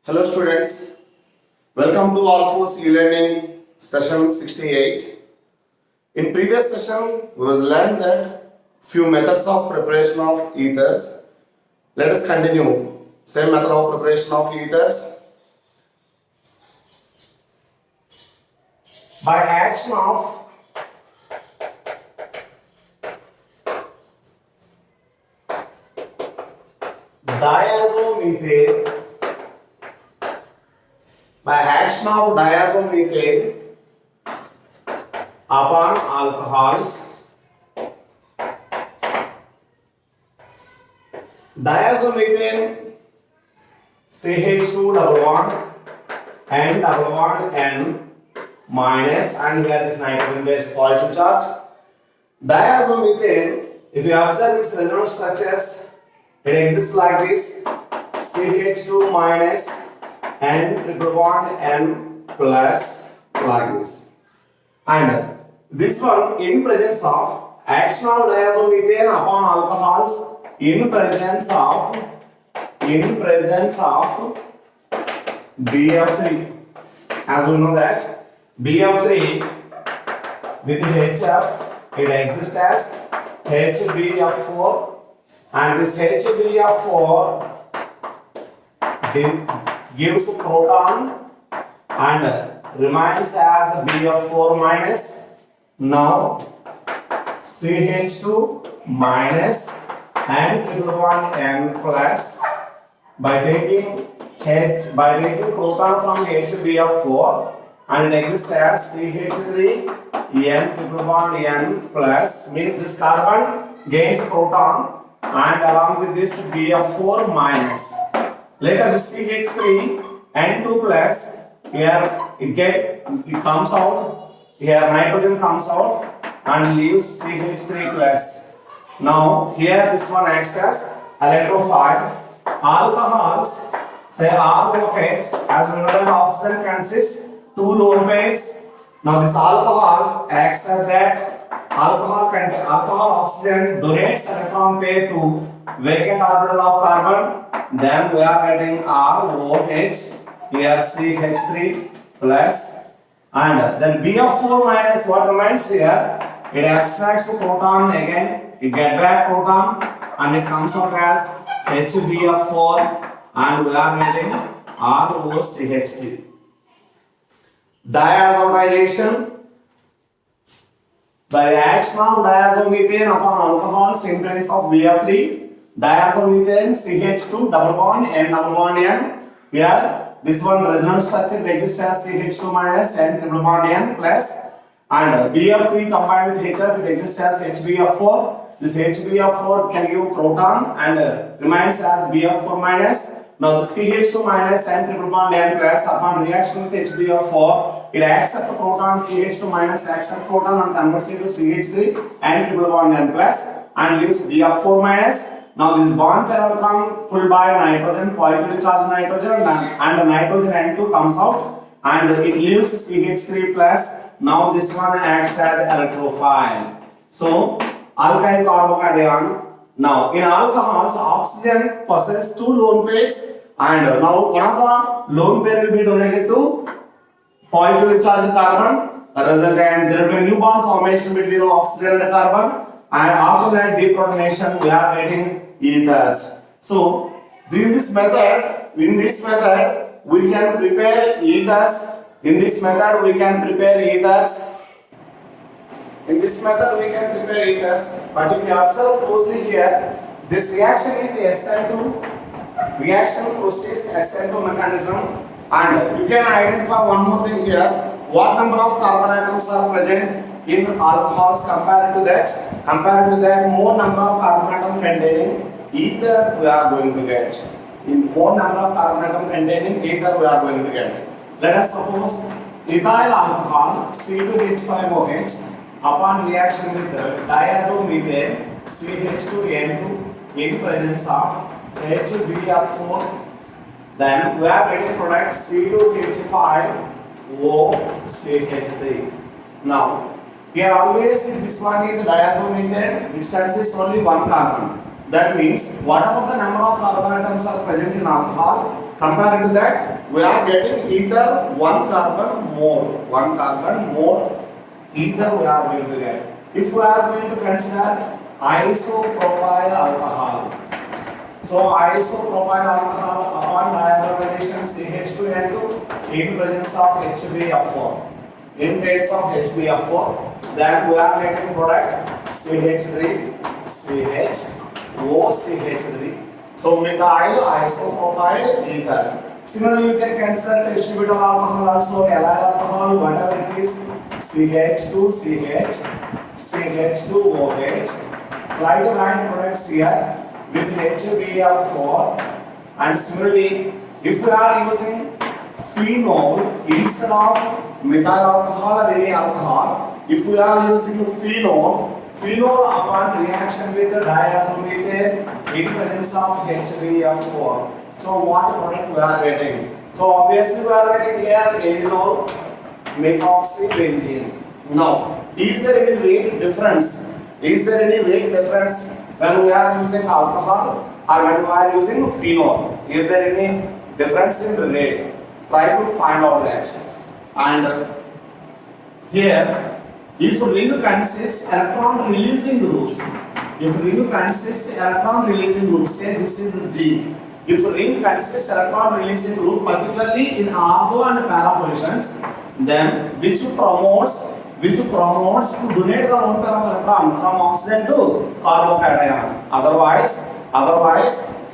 Hello students, welcome to Alphos e-learning session 68. In previous session, we was learned that few methods of preparation of ethers. Let us continue. Same method of preparation of ethers. By action of diazomethane, upon alcohols, diazomethane CH2 double bond and double bond N minus, and here this nitrogen base positive charge. Diazomethane, if you observe its resonance structures, it exists like this: CH2 minus and triple bond N plus, like this. And this one in presence of action of diazomethane upon alcohols in presence of BF3. As we know that BF3 with HF, it exists as HBF4, and this HBF4 gives proton and remains as BF4 minus. Now CH2 minus and triple bond N plus, by taking proton from HBF4, and it exists as CH3 N triple bond N plus, means this carbon gains proton and along with this BF4 minus. Later this CH3 N2 plus, here it comes out, here nitrogen comes out and leaves CH3 plus. Now here this one acts as electrophile. Alcohols, say ROH, as we know that oxygen consists two lone pairs. Now this alcohol acts as that alcohol oxygen donates electron pair to vacant orbital of carbon. Then we are getting ROH, here CH3 plus, and then BF4 minus, what remains here, it abstracts the proton again, it gets back proton and it comes out as HBF4, and we are getting ROCH3. Diazotization. By the action of diazomethane upon alcohols in presence of BF3, diazomethane CH2 double bond N double bond N. Here this one resonance structure exists as CH2 minus and triple bond N plus, and BF3 combined with HF, it exists as HBF4. This HBF4 can give proton and remains as BF4 minus. Now the CH2 minus and triple bond N plus, upon reaction with HBF4, it accepts the proton, CH2 minus accepts proton and converts it to CH3 and triple bond N plus and leaves BF4 minus. Now this bond pair will come pulled by nitrogen, positively charged nitrogen, and the nitrogen N2 comes out and it leaves CH3 plus. Now this one acts as electrophile. So alkyl carbocation. Now in alcohols, oxygen possesses two lone pairs, and now one of the lone pair will be donated to positively charged carbon. Result, and there will be a new bond formation between oxygen and carbon, and after that deprotonation we are getting ethers. So in this method we can prepare ethers. In this method we can prepare ethers. But if you observe closely here, this reaction is SN2. Reaction proceeds SN2 mechanism, and you can identify one more thing here. What number of carbon atoms are present in alcohols compared to that? More number of carbon atom containing ether we are going to get. In more number of carbon atom containing ether we are going to get. Let us suppose ethyl alcohol C2H5OH upon reaction with diazomethane CH2N2 in presence of HBF4, then we are getting product C2H5OCH3. Now here always this one is diazomethane which consists only one carbon. That means whatever the number of carbon atoms are present in alcohol, Compared to that, we are getting either one carbon more ether we are going to get. If we are going to consider isopropyl alcohol, so isopropyl alcohol upon dihydrogenation CH2N2 in presence of HbF4. In case of HbF4, that we are getting product CH3, CHOCH3. So methyl isopropyl ether. Similarly, you can consider distributed alcohol also, allyl alcohol, whatever it is, CH2CH, CH2OH. Try to write products here with HbF4. And similarly, if we are using phenol instead of methyl alcohol or any alcohol, if we are using phenol upon reaction with the diazomethane in presence of HbF4. So what product we are getting? So obviously we are getting here azo methoxybenzene. Now, is there any rate difference? Is there any rate difference when we are using alcohol or when we are using phenol? Is there any difference in the rate? Try to find out that. And here, if ring consists electron releasing groups, say this is D. If ring consists electron releasing group, particularly in ortho and para positions, then which promotes to donate the lone pair of electron from oxygen to carbocation. Otherwise,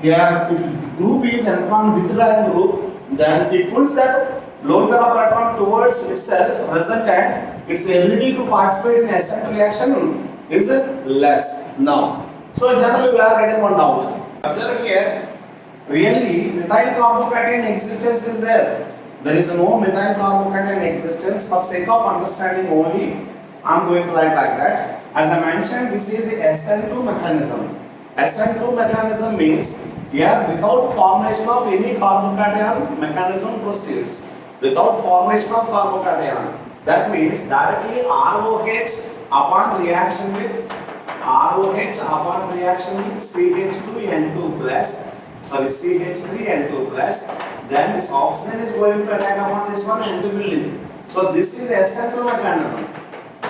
here if the group is electron withdrawing group, then it pulls that lone pair of electron towards itself, resultant its ability to participate in SN reaction is less. Now, so generally we are getting one doubt. Observe here, really methyl carbocation existence is there. There is no methyl carbocation existence. For sake of understanding only, I am going to write like that. As I mentioned, this is SN2 mechanism. SN2 mechanism means here without formation of any carbocation, mechanism proceeds. Without formation of carbocation. That means directly ROH upon reaction with CH2N2 plus, CH3N2 plus, then this oxygen is going to attack upon this one and to building. So this is SN2 mechanism.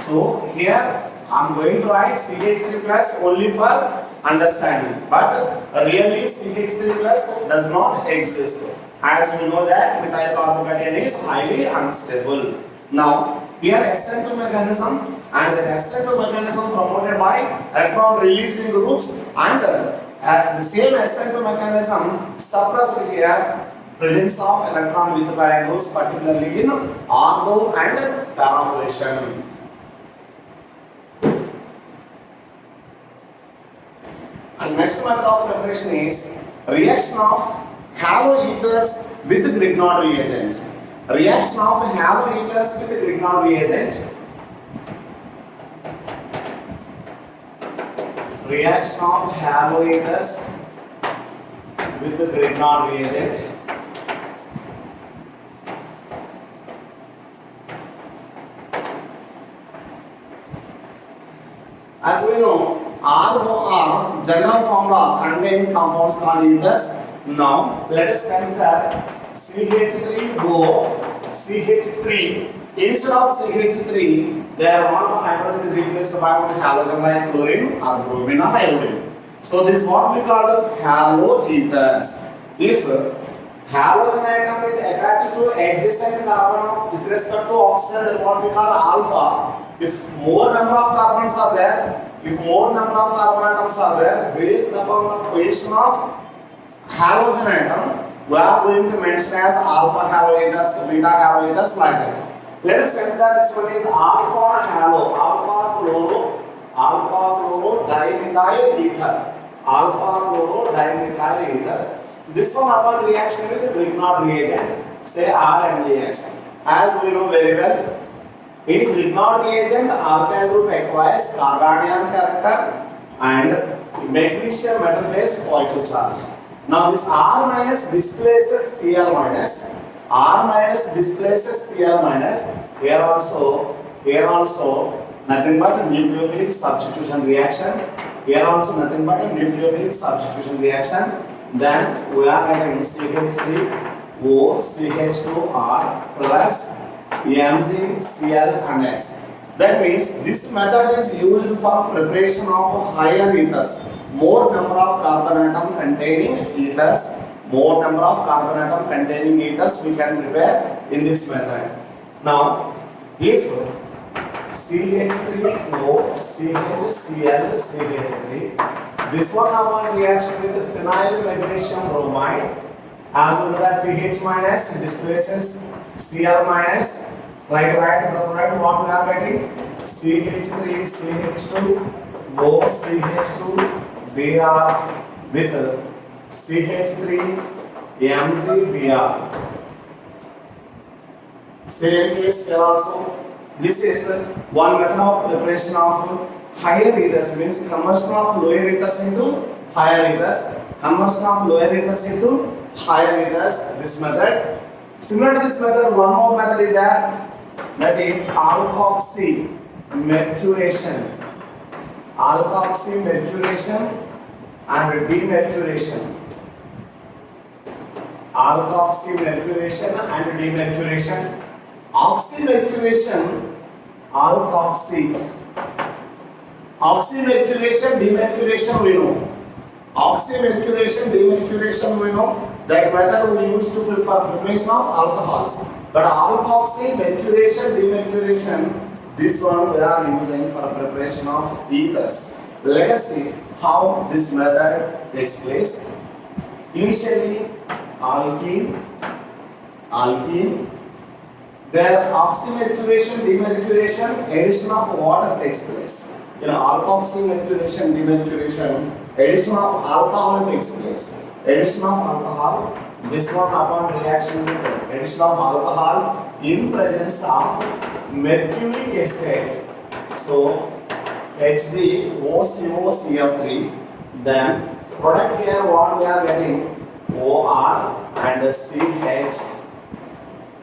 So here I am going to write CH3 plus only for understanding, but really CH3 plus does not exist. As we know that methyl carbocation is highly unstable. Now, here SN2 mechanism and the SN2 mechanism promoted by electron releasing groups and the same SN2 mechanism suppressed here presence of electron withdrawing groups, particularly in ortho and para position. And next method of preparation is reaction of haloethers with Grignard reagent. Reaction of haloethers with Grignard reagent. Reaction of haloethers with the Grignard reagent. As we know, ROR general formula contain compounds called ethers. Now let us consider CH3O, CH3. Instead of CH3, there one hydrogen is replaced by one halogen like chlorine or bromine or iodine. So this is what we call the haloethers. If halogen atom is attached to adjacent carbon with respect to oxygen, that is what we call alpha. If more number of carbons are there, if more number of carbon atoms are there, based upon the position of halogen atom, we are going to mention as alpha haloethers, beta haloethers like that. Let us consider this one is alpha halo, alpha chloro dimethyl ether, alpha chloro dimethyl ether. This one upon reaction with the Grignard reagent, say RMDX. As we know very well, in Grignard reagent, alkyl group acquires carbanion character and magnesium metal base positive charge. Now this R minus displaces Cl minus. R minus displaces Cl minus. Here also nothing but nucleophilic substitution reaction. Here also nothing but a nucleophilic substitution reaction. then we are getting CH3O CH2R plus MgCl and S. That means this method is used for preparation of higher ethers. More number of carbon atom containing ethers, more number of carbon atom containing ethers we can prepare in this method. Now, if CH3O CHCl CH3, this one upon reaction with phenyl magnesium bromide, as well that pH minus displaces Cl minus. Right the product what we are getting CH3 CH2 O CH2 Br with CH3 MgBr. Same case here also. This is one method of preparation of higher ethers, means conversion of lower ethers into higher ethers. Conversion of lower ethers into higher ethers. This method. Similar to this method, one more method is that is alkoxy mercuration. Alkoxy mercuration and demercuration. Alkoxy mercuration and demercuration. Oxymercuration, alkoxy. Oxymercuration, demercuration we know. Oxymercuration, demercuration we know. That method we use to for preparation of alcohols. But alkoxy, mercuration, demercuration, this one we are using for preparation of ethers. Let us see how this method takes place. Initially, alkene, then oxymercuration, demercuration, addition of water takes place. In alkoxy mercuration, demercuration, addition of alcohol takes place. Addition of alcohol, this one upon reaction with addition of alcohol in presence of mercuric acid. So HgOCOCF3, then product here what we are getting OR and CH.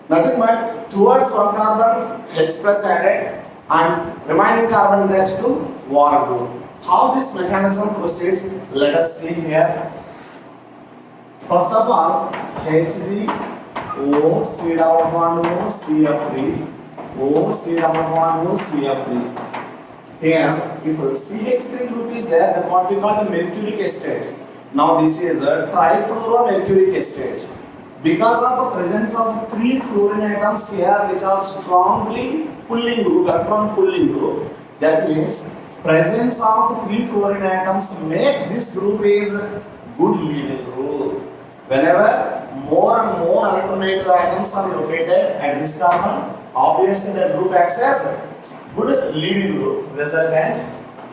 Nothing but towards one carbon H plus added and remaining carbon attached to water group. How this mechanism proceeds, let us see here. First of all, HgO C double bond O CF3 O C double bond O CF3. Here, if CH3 group is there, then what we call the mercuric acid. Now this is a trifluoromercuric acid. Because of the presence of 3 fluorine atoms here which are strongly pulling group, electron pulling group, that means presence of 3 fluorine atoms make this group is good leaving group. Whenever more and more electronegative atoms are located at this carbon, obviously that group acts as good leaving group. Resultant,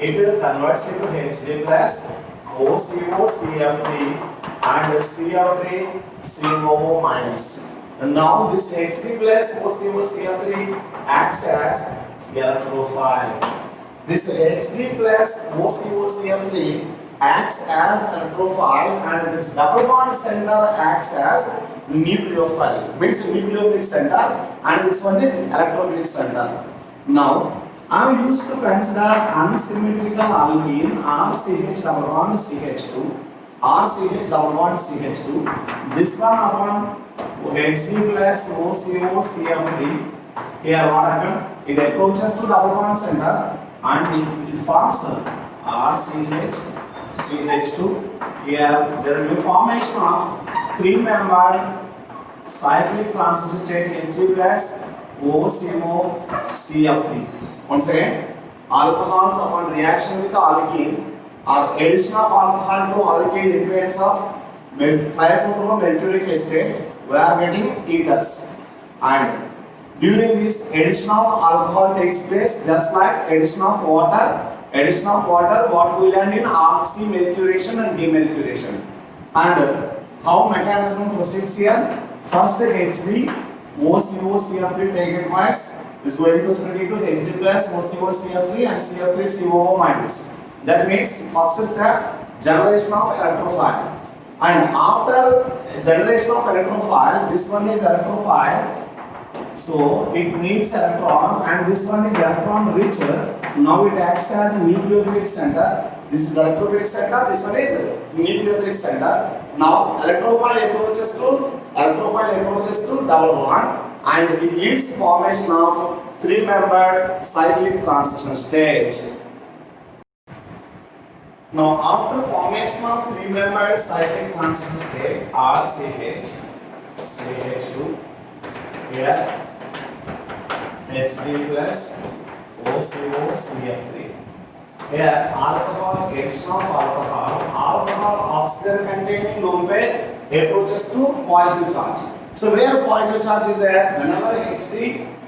it converts into Hg plus OCOCF3 and CF3 COO minus. And now this Hg plus OCOCF3 acts as electrophile. This Hg plus OCOCF3 acts as electrophile and this double bond center acts as nucleophile. Means nucleophilic center and this one is electrophilic center. Now I am used to consider unsymmetrical alkene RCH double bond CH2, RCH double bond CH2. This one upon Hg plus OCOCF3. Here what happened? It approaches to double bond center and it forms RCH CH2. Here there will be formation of 3-membered cyclic transition state Hg plus OCOCF3. Once again, alcohols upon reaction with alkene or addition of alcohol to alkene in presence of trifluoromercuric acid, we are getting ethers. And during this addition of alcohol takes place just like addition of water. Addition of water, what we learned in oxymercuration and demercuration. And how mechanism proceeds here? First Hg OCOCF3 taken twice is going to split into Hg plus OCOCF3 and CF3COO minus. That means first step generation of electrophile. And after generation of electrophile, this one is electrophile. So it needs electron and this one is electron richer. Now it acts as a nucleophilic center. This is electrophilic center, this one is nucleophilic center. Now electrophile approaches to double bond and it leads formation of three-membered cyclic transition state. Now after formation of three-membered cyclic transition state RCH, CH2, here Hg plus OCO CF3. Here alcohol, addition of alcohol oxygen containing lone pair approaches to positive charge. So where positive charge is there, whenever Hg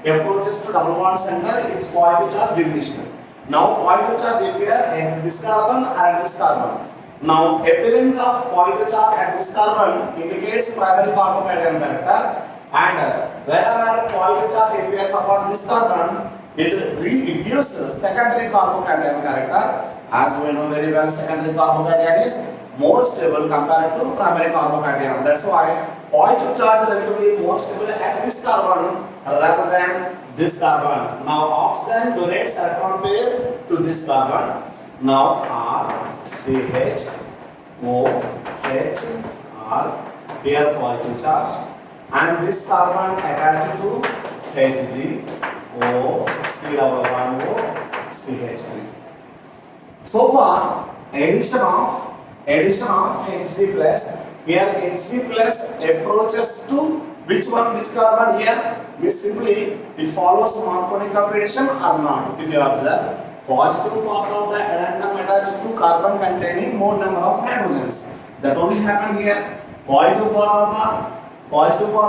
approaches to double bond center, its positive charge diminishes. Now positive charge will appear in this carbon and this carbon. Now appearance of positive charge at this carbon indicates primary carbocation character, and whenever positive charge appears upon this carbon, it gives secondary carbocation character. As we know very well, secondary carbocation is more stable compared to primary carbocation. That's why positive charge is relatively more stable at this carbon rather than this carbon. Now oxygen donates electron pair to this carbon. Now R, CH, O, H, R, here positive charge, and this carbon attached to Hg, O, C double bond O, CH3. So far, addition of Hg plus, here Hg plus approaches to which carbon here? Means simply it follows Marconi addition or not. If you observe, positive part of the addendum attached to carbon containing more number of hydrogens. That only happen here. Positive part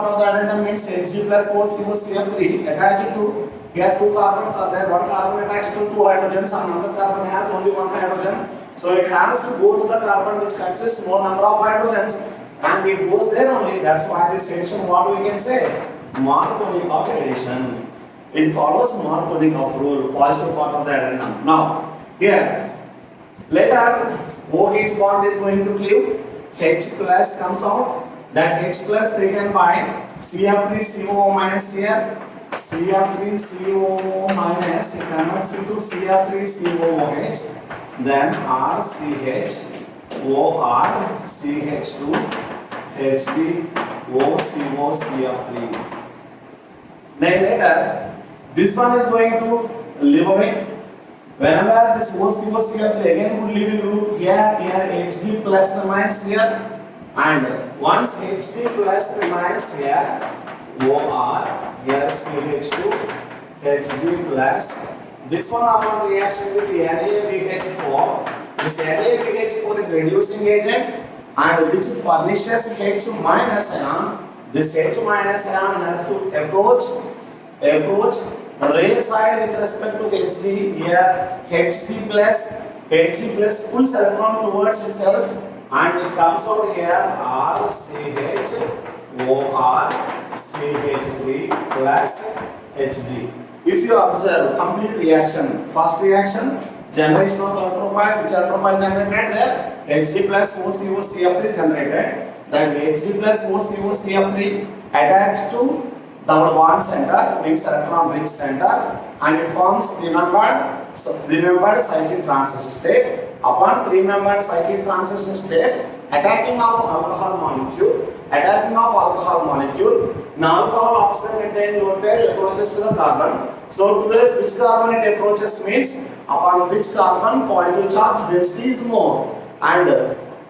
of the addendum means Hg plus OCO-CF3 attached to, here two carbons are there, one carbon attached to two hydrogens, another carbon has only one hydrogen. So it has to go to the carbon which consists more number of hydrogens, and it goes there only. That's why this addition, what we can say, Marconi addition. It follows Marconi rule, positive part of the addendum. Now here later OH bond is going to cleave, H plus comes out. That H plus taken by CF3COO minus here, CF3COO minus, it converts into CF3COOH, then RCH, OR, CH2, Hg, OCO, CF3. Then later, this one is going to leave away. Whenever this OCO, CF3 again would leave in group, here Hg plus remains here. And once Hg plus remains here, OR, here CH2, Hg plus. This one upon reaction with NaBH4, this NaBH4 is reducing agent and which furnishes H minus ion. This H minus ion has to approach ray side with respect to Hg. Here Hg plus pulls electron towards itself, and it comes out here RCH OR CH3 plus Hg. If you observe complete reaction, first reaction, generation of electrophile, which electrophile generated there, Hg plus OCO CF3 generated. Then Hg plus OCO CF3 attached to double bond center, means electron rich center, and it forms three-membered cyclic transition state. Upon three-membered cyclic transition state, attacking of alcohol molecule, now alcohol oxygen containing lone pair approaches to the carbon. So towards which carbon it approaches means upon which carbon positive charge density is more. And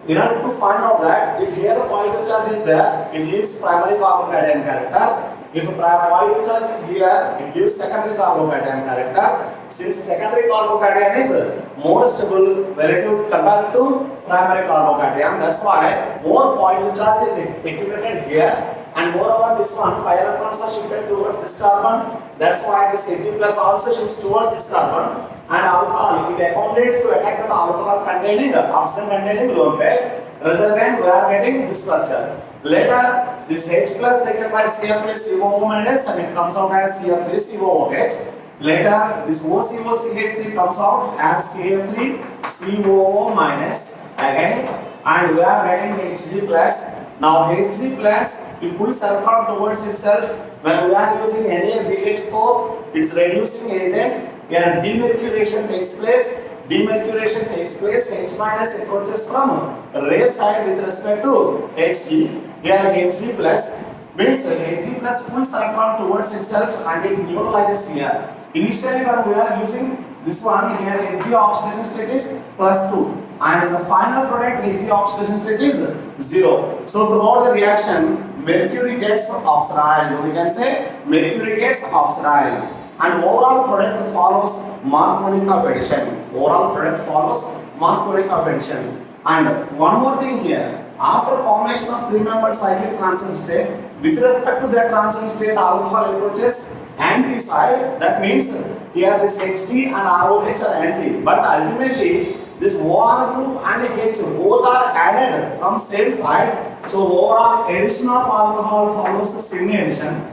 in order to find out that if here a positive charge is there, it gives primary carbocation character. If a positive charge is here, it gives secondary carbocation character. Since secondary carbocation is more stable relative compared to primary carbocation, that's why more positive charge is accumulated here. And moreover, this one, pi electrons are shifted towards this carbon. That's why this Hg plus also shifts towards this carbon. And alcohol, it accommodates to attack the alcohol containing oxygen containing lone pair. Resultant, we are getting this structure. Later, this H plus taken by CF3COO minus, and it comes out as CF3COOH. Later, this OCO-CH3 comes out as CF3COO minus again, and we are getting Hg plus. Now Hg plus, it pulls electron towards itself. When we are using NaBH4, it's reducing agent. Here demercuration takes place. demercuration takes place. H minus approaches from rear side with respect to Hg. Here Hg plus means Hg plus pulls electron towards itself and it neutralizes here. Initially when we are using this one here, Hg oxidation state is +2 and the final product Hg oxidation state is 0. So throughout the reaction mercury gets oxidized. We can say mercury gets oxidized and overall product follows Marconi of addition. Overall product follows Marconi of addition. And one more thing here, after formation of three-membered cyclic transition state, with respect to that transition state, alcohol approaches anti-side. That means here this Hg and ROH are anti, but ultimately this OR group and H both are added from same side. So overall addition of alcohol follows the sine addition.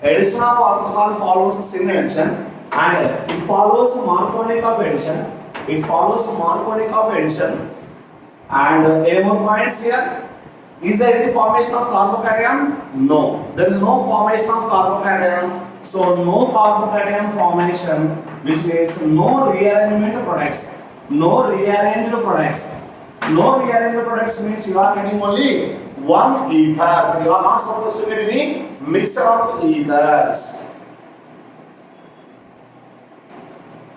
Addition of alcohol follows the sine addition and it follows Marconi of addition. It follows Marconi of addition. And any more points here? Is there any formation of carbocation? No. There is no formation of carbocation. So no carbocation formation, which means no rearrangement products. No rearranged products. No rearranged products means you are getting only one ether, but you are not supposed to get any mixture of ethers.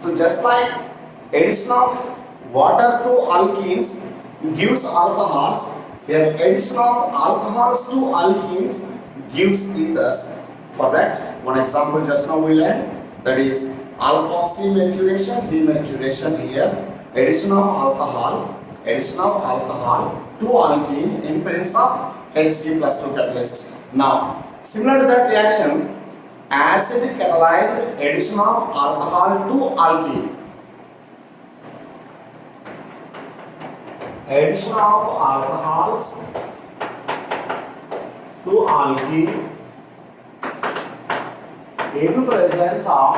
So just like addition of water to alkenes gives alcohols, here addition of alcohols to alkenes gives ethers. For that, one example just now we learned, that is alkoxymercuration, demercuration here. Addition of alcohol to alkene in presence of Hc plus 2 catalyst. Now, similar to that reaction, acid catalyzed addition of alcohol to alkene. Addition of alcohols to alkene in presence of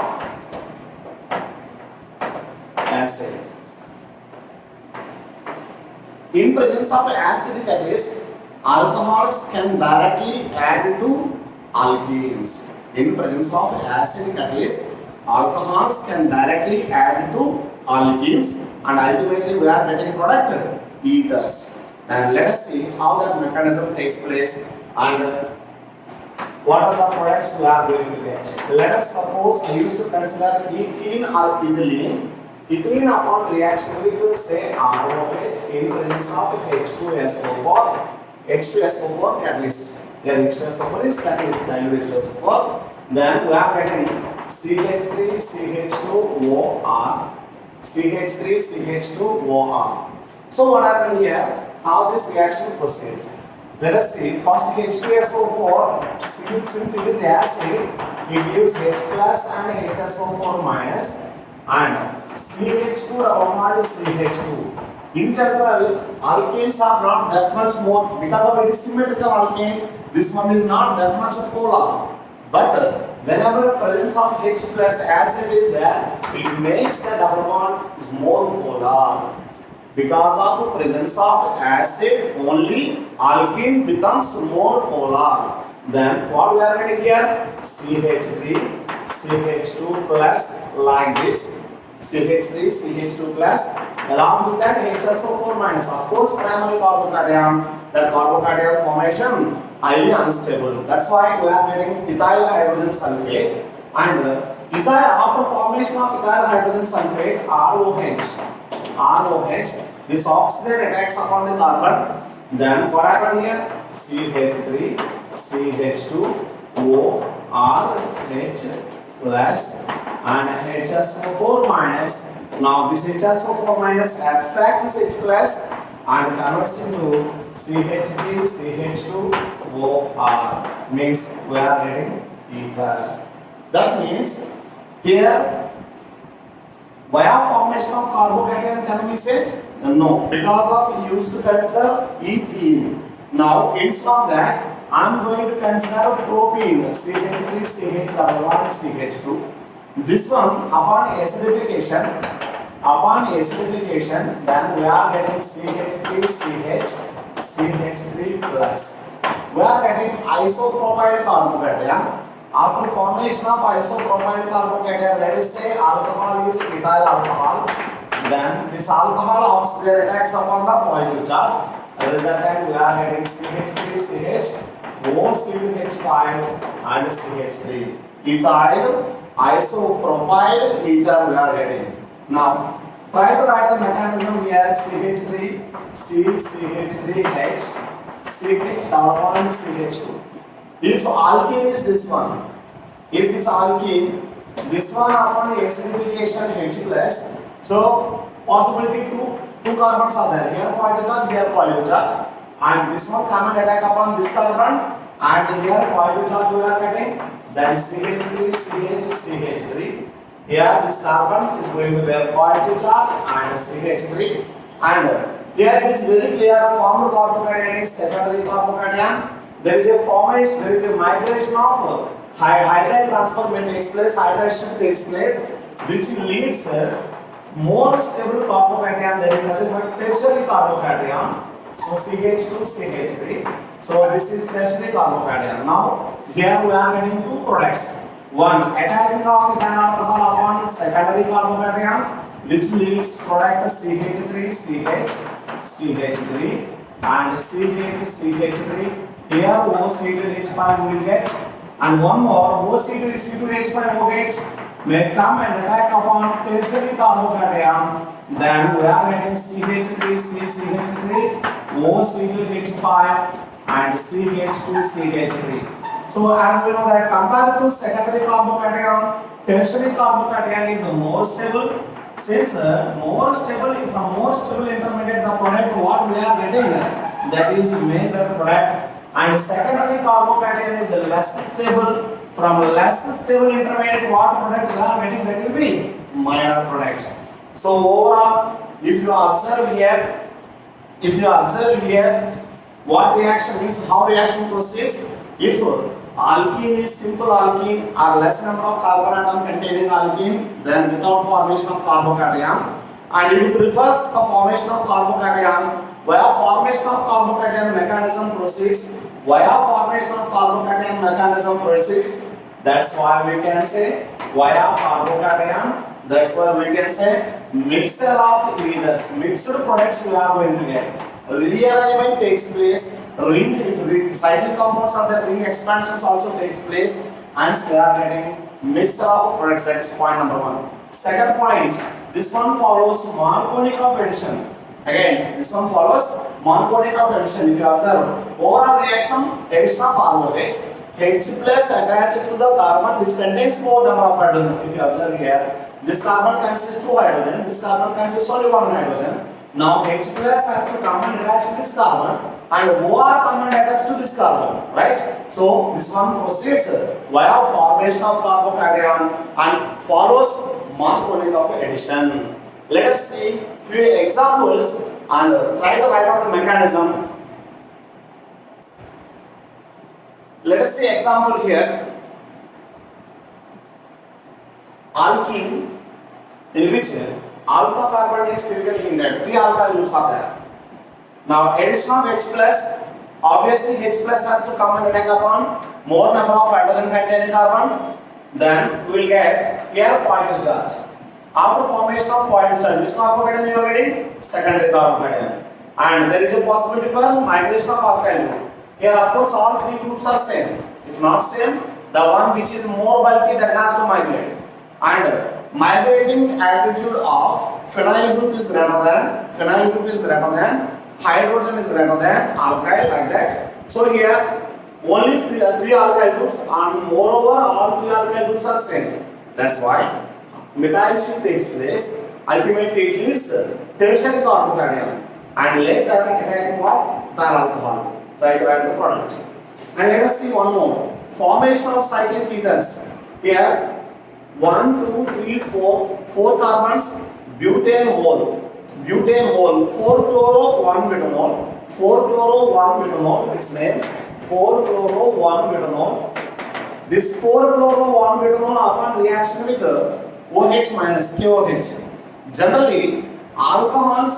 acid. In presence of acid catalyst, alcohols can directly add to alkenes. In presence of acid catalyst, alcohols can directly add to alkenes and ultimately we are getting product ethers. And let us see how that mechanism takes place and what are the products we are going to get. Let us suppose I used to consider ethene or ethylene. Ethene upon reaction with say ROH in presence of H2SO4 catalyst. Here H2SO4 is catalyst, dilute H2SO4. Then we are getting CH3 CH2OR, CH3 CH2OR. So what happened here? How this reaction proceeds? Let us see. First H2SO4, since it is acid, it gives H plus and HSO4 minus and CH2 double CH2. In general, alkanes are not that much more, because of it is symmetrical alkane, this one is not that much polar. But whenever presence of H plus acid is there, it makes the double bond is more polar. Because of presence of acid, only alkene becomes more polar. Then what we are getting here? CH3, CH2 plus like this. CH3, CH2 plus along with that HSO4 minus. Of course, primary carbocation, that carbocation formation highly unstable. That's why we are getting ethyl hydrogen sulfate and ethyl, after formation of ethyl hydrogen sulfate, ROH, this oxygen attacks upon the carbon. Then what happened here? CH3, CH2, ORH plus and HSO4 minus. Now this HSO4 minus abstracts this H plus and converts into CH3, CH2, OR. Means we are getting ether. That means here, via formation of carbocation can we say? No, because of used to consider ethene. Now instead of that, I am going to consider propene, CH3, CH double bond, CH2. This one upon acidification, then we are getting CH3, CH, CH3 plus. We are getting isopropyl carbocation. After formation of isopropyl carbocation, let us say alcohol is ethyl alcohol. Then this alcohol oxygen attacks upon the positive charge. Resultant we are getting CH3CH, OC2H5 and CH3. Ethyl isopropyl ether we are getting. Now try to write the mechanism here. CH3, C, CH3H, CH double bond CH2. If alkene is this one, if this alkene, this one upon acidification H plus, so possibility two carbons are there. Here positive charge, here positive charge, and this one come and attack upon this carbon, and here positive charge we are getting. Then CH3, CH, CH3. Here this carbon is going to bear positive charge and CH3, and here it is very clear formed carbocation is secondary carbocation. There is a formation, there is a migration of hydride transfer takes place, hydration takes place, which leads more stable carbocation. That is nothing but tertiary carbocation. So CH2, CH3. So this is tertiary carbocation. Now here we are getting two products. One, attacking of ethyl alcohol upon secondary carbocation, which leads product CH3, CH, CH3, and CH, CH3. Here OC2H5 will get, and one more OC2H5 OH may come and attack upon tertiary carbocation. Then we are getting CH3, CH3, OC2H5 and CH2CH3. So as we know that compared to secondary carbocation, tertiary carbocation is more stable. Since more stable, if a more stable intermediate, the product what we are getting, that is major product. And secondary carbocation is less stable. From less stable intermediate, what product we are getting, that will be minor product. So overall, if you observe here, what reaction means, how reaction proceeds. If alkene is simple alkene or less number of carbon atom containing alkene, then without formation of carbocation, and it prefers the formation of carbocation. Via formation of carbocation mechanism proceeds. That's why we can say via carbocation. That's why we can say mixture of ethers, mixed products we are going to get. Rearrangement takes place. Ring cyclic compounds of the ring expansions also takes place, and we are getting mixture of products. That is point number one. Second point, this one follows Markovnikov addition. Again, this one follows Markovnikov addition. If you observe, overall reaction, addition of ROH, H plus attached to the carbon which contains more number of hydrogen. If you observe here, this carbon consists 2 hydrogen, this carbon consists only 1 hydrogen. Now H plus has to come and attach to this carbon, and OR come and attach to this carbon, right? So this one proceeds via formation of carbocation and follows Markovnikov addition. Let us see few examples and try to write out the mechanism. Let us see example here. Alkene, in which alpha carbon is typically hindered. 3 alkyl groups are there. Now addition of H plus, obviously H plus has to come and attack upon more number of hydrogen containing carbon. Then we will get here positive charge. After formation of positive charge, which carbocation you are getting? Secondary carbocation. And there is a possibility for migration of alkyl group. Here of course all 3 groups are same. If not same, the one which is more bulky that has to migrate. And migrating attitude of phenyl group is greater than hydrogen is greater than alkyl, like that. So here only 3 alkyl groups, and moreover all 3 alkyl groups are same. That's why methyl shift takes place. Ultimately it leads tertiary carbocation, and later attacking of ethyl alcohol. Try to write the product. And let us see one more. Formation of cyclic ethers. Here 1, 2, 3, 4 carbons, butane whole, 4 chloro 1 butanol, 4 chloro 1 butanol, its name 4 chloro 1 butanol. This 4 chloro 1 butanol upon reaction with OH minus KOH. Generally alcohols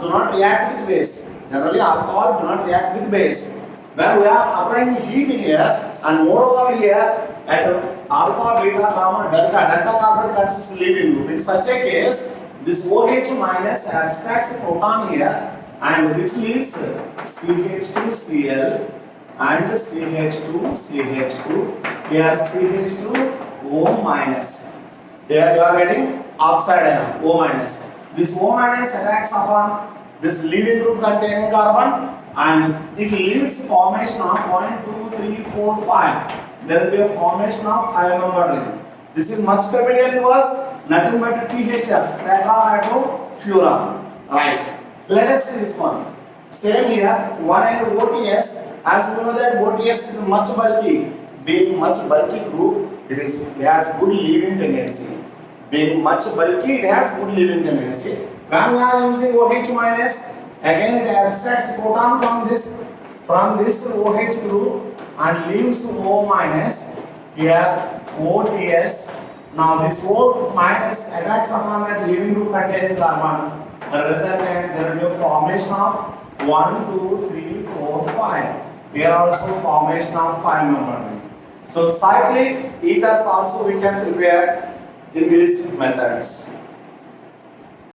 do not react with base. Generally alcohol do not react with base. When we are applying heat here, and moreover here at alpha, beta, gamma, delta carbon consists leaving group. In such a case, This OH minus abstracts proton here and which leaves CH2Cl and CH2CH2. Here CH2O minus. Here you are getting oxide ion O minus. This O minus attacks upon this leaving group containing carbon and it leads formation of 1, 2, 3, 4, 5. There will be a formation of 5-membered ring. This is much familiar to us, nothing but THF, tetrahydrofuran. Right. Let us see this one. Same here, 1 and OTS. As we know that OTS is much bulky. Being much bulky group, it has good leaving tendency. Being much bulky, it has good leaving tendency. When we are using OH minus, again it abstracts proton from this OH group and leaves O minus. Here OTS. Now this O minus attacks upon that leaving group containing carbon. The resultant there will be a formation of 1, 2, 3, 4, 5. Here also formation of 5-membered ring. So cyclic ethers also we can prepare in these methods.